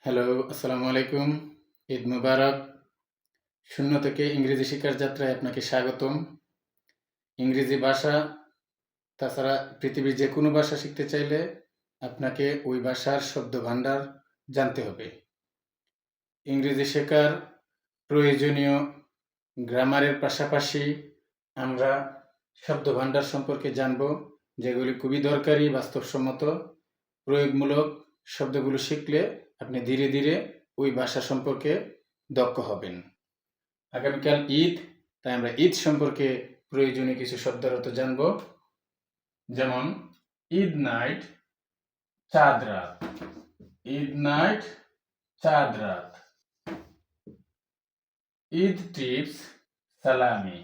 Hello, আসসালামু আলাইকুম। ঈদ মুবারক। শূন্য থেকে ইংরেজি শিক্ষার যাত্রায় আপনাকে স্বাগতম। ইংরেজি ভাষা তাছাড়া পৃথিবীর যেকোনো ভাষা শিখতে চাইলে আপনাকে ওই ভাষার শব্দভাণ্ডার জানতে হবে। ইংরেজি শেখার প্রয়োজনীয় গ্রামারের পাশাপাশি আমরা শব্দভাণ্ডার সম্পর্কে জানব, যেগুলি খুবই দরকারি, বাস্তবসম্মত, প্রয়োগমূলক। শব্দগুলো শিখলে আপনি ধীরে ধীরে ওই ভাষা সম্পর্কে দক্ষ হবেন। আগামীকাল ঈদ, তাই আমরা ঈদ সম্পর্কে প্রয়োজনীয় কিছু শব্দার্থ জানব। যেমন ঈদ নাইট, চাঁদ রাত। ঈদ নাইট, চাঁদ রাত। ঈদ টিপস, সালামি।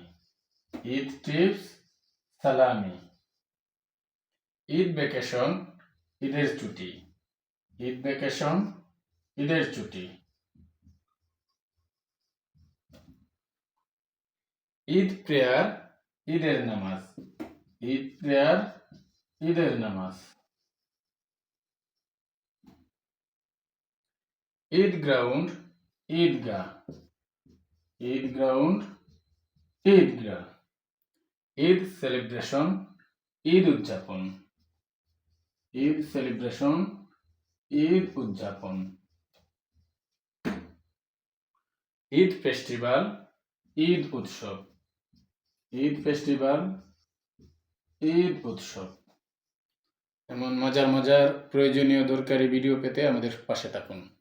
ঈদ টিপস, সালামি। ঈদ ভ্যাকেশন, ঈদের ছুটি। ঈদ ভ্যাকেশন, ঈদের ছুটি। ঈদ প্রেয়ার, ঈদের নামাজ। ঈদ প্রেয়ার, ঈদের নামাজ। ঈদ গ্রাউন্ড, ঈদগাহ। ঈদ গ্রাউন্ড, ঈদগাহ। ঈদ সেলিব্রেশন, ঈদ উদযাপন। ঈদ সেলিব্রেশন, ঈদ উদযাপন। ঈদ ফেস্টিভ্যাল, ঈদ উৎসব। ঈদ ফেস্টিভ্যাল, ঈদ উৎসব। এমন মজার মজার প্রয়োজনীয় দরকারি ভিডিও পেতে আমাদের পাশে থাকুন।